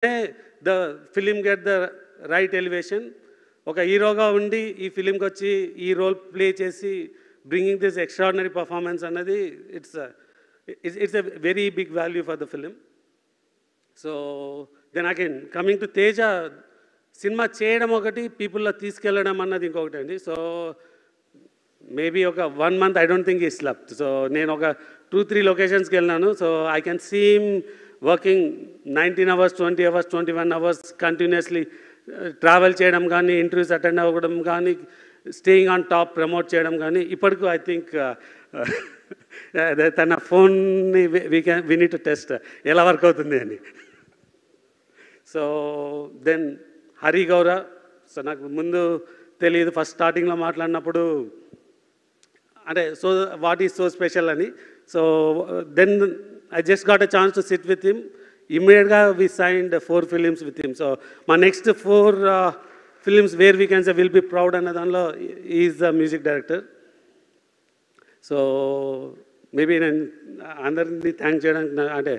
The film get the right elevation. ఒక హీరోగా ఉండి ఈ ఫిలింకి వచ్చి ఈ రోల్ ప్లే చేసి బ్రింగింగ్ దిస్ ఎక్స్ట్రాడినరీ పర్ఫార్మెన్స్ అన్నది it's a very big value for the film. So then again coming to Teja, cinema చేయడం ఒకటి, పీపుల్లో తీసుకెళ్ళడం అన్నది ఇంకొకటి అండి. సో మేబీ ఒక 1 month I don't think he slept. So నేను ఒక 2-3 లొకేషన్స్కి వెళ్ళినాను. So I can seem working 19 hours, 20 hours, 21 hours continuously travel చేయడం కానీ, ఇంటర్వ్యూస్ అటెండ్ అవ్వడం కానీ, స్టేయింగ్ ఆన్ టాప్ ప్రమోట్ చేయడం కానీ. ఇప్పటికీ ఐ థింక్ తన ఫోన్ని వీ నీడ్ టు టెస్ట్ ఎలా వర్క్ అవుతుంది అని. సో దెన్ హరి గౌర. సో నాకు ముందు తెలియదు, ఫస్ట్ స్టార్టింగ్లో మాట్లాడినప్పుడు అంటే so what is so special అని. So then I just got a chance to sit with him. ఇమ్మీడియట్గా we signed 4 films with him. So మా next 4 films where we can say will be proud అన్న దానిలో is the music director. So maybe నేను అందరినీ thank చేయడానికి అంటే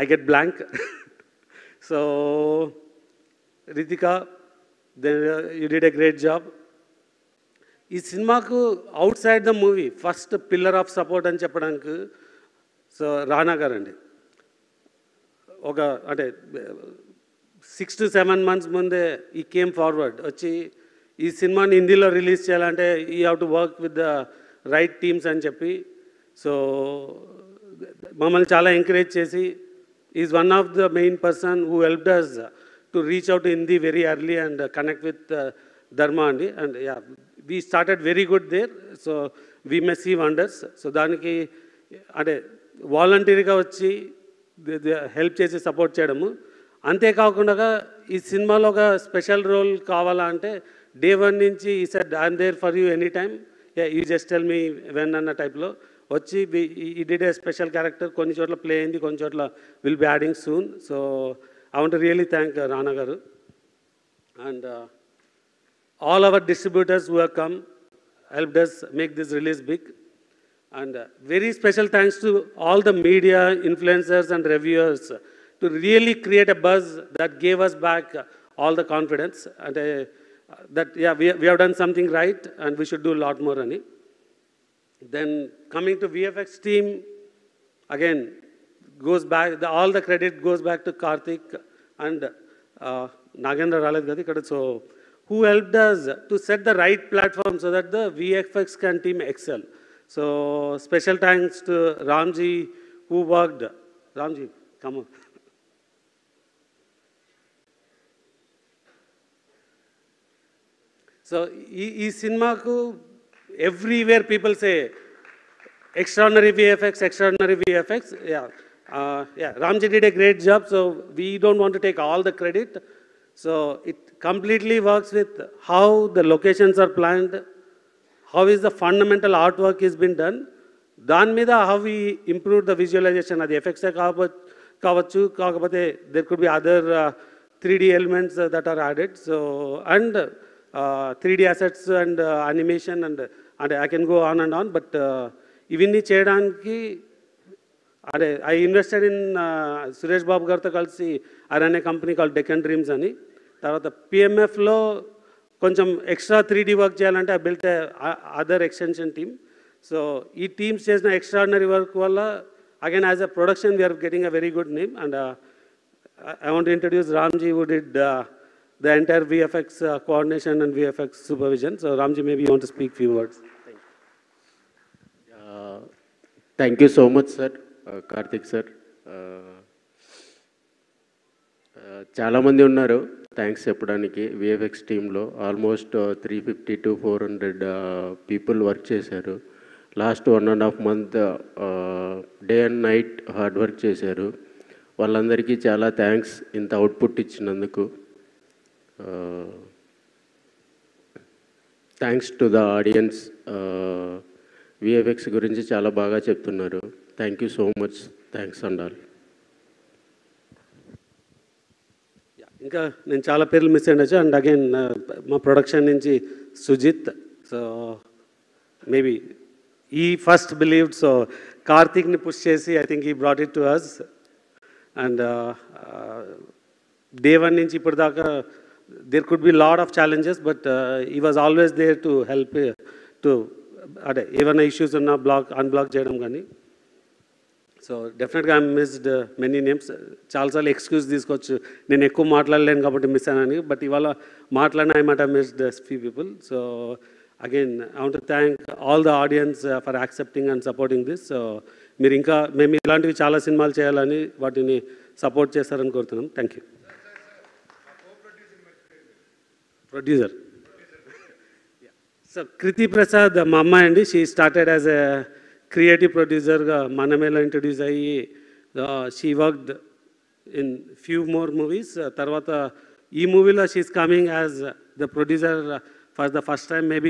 I get blank. So Ritika, then you did a great job. ఈ సినిమాకు outside the movie first pillar of support అని చెప్పడానికి సో రానా గారు అండి. ఒక అంటే 6 to 7 months ముందే ఈ కేమ్ ఫార్వర్డ్ వచ్చి ఈ సినిమాని హిందీలో రిలీజ్ చేయాలంటే you have to work with the right teams అని చెప్పి సో మమ్మల్ని చాలా ఎంకరేజ్ చేసి is one of the main person who helped us to reach out Hindi very early and connect with Dharma అండి. And yeah we started very good there. So we may see wonders. So దానికి అంటే వాలంటీర్గా వచ్చి help చేసి support చేయడము. అంతేకాకుండా ఈ సినిమాలో ఒక స్పెషల్ రోల్ కావాలా అంటే డే 1 నుంచి ఈ said I'm there for you any time, you just tell me when అన్న టైప్లో వచ్చి ఈ డిడ్ ఏ స్పెషల్ క్యారెక్టర్. కొన్ని చోట్ల ప్లే అయింది, కొన్ని చోట్ల will be adding soon. So I want really thank రానా గారు and all our distributors who have come, helped us make this release big. And very special thanks to all the media, influencers and reviewers to really create a buzz that gave us back all the confidence. And that, yeah, we have done something right and we should do a lot more. Ani. Then coming to VFX team, again, goes back, all the credit goes back to Karthik and Nagendra Ralad Gadi Kada. So who helped us to set the right platform so that the VFX can team excel. So special thanks to Ramji who worked. Ramji, come on. So ee cinema ku everywhere people say extraordinary VFX, extraordinary VFX. Yeah, Ramji did a great job. So we don't want to take all the credit. So it completely works with how the locations are planned, how is the fundamental artwork is been done. దాని మీద how we improve the visualization. అది effects కావచ్చు, కాకపోతే there could be other 3D elements that are added. So and 3D assets and animation and I can go on and on. But ఇవన్నీ చేయడానికి అదే I invested in Suresh Babu గారితో కలిసి I run a company called Deccan Dreams అని. తర్వాత పిఎంఎఫ్లో కొంచెం extra 3D work చేయాలంటే I built other extension team. So ఈ టీమ్స్ చేసిన ఎక్స్ట్రాడినరీ వర్క్ వల్ల again as a production we're getting a very good name. And I want to introduce Ramji who did the entire VFX coordination and VFX supervision. So Ramji, maybe you want to speak few words. Thank you so much, sir. Karthik sir. చాలామంది ఉన్నారు thanks చెప్పడానికి. VFX టీంలో almost 350 to 400 people work చేశారు. Last 1.5 month day and night hard work చేశారు. వాళ్ళందరికీ చాలా thanks ఇంత output ఇచ్చినందుకు. Thanks to the audience. VFX గురించి చాలా బాగా చెప్తున్నారు. Thank you so much. Thanks and all. ఇంకా నేను చాలా పేర్లు మిస్ అయ్యొచ్చు. అండ్ అగైన్ మా ప్రొడక్షన్ నుంచి సుజిత్. సో మేబీ ఈ ఫస్ట్ బిలీవ్డ్. సో కార్తిక్ని పుష్ చేసి ఐ థింక్ ఈ brought it to us. And day one నుంచి ఇప్పటిదాకా there could be lot of challenges, but he was always there to help to అదే ఏమైనా issues ఉన్నా unblock చేయడం కానీ. సో డెఫినెట్గా ఐ మిస్డ్ మెనీ నేమ్స్. చాలాసార్లు ఎక్స్క్యూజ్ తీసుకోవచ్చు, నేను ఎక్కువ మాట్లాడలేను కాబట్టి మిస్ అయ్యానని, బట్ ఇవాళ మాట్లాడిన I might have missed few people. So again I want to thank all the audience for accepting and supporting this. So మీరు ఇంకా మేము ఇలాంటివి చాలా సినిమాలు చేయాలని వాటిని సపోర్ట్ చేస్తారని కోరుతున్నాం. Thank you. Producer so Kriti Prasad మా అమ్మాయి అండి. She started as a creative ప్రొడ్యూసర్గా మనమేలో ఇంట్రడ్యూస్ అయ్యి she worked in few more movies. తర్వాత ఈ మూవీలో she's coming as the producer for the first time. Maybe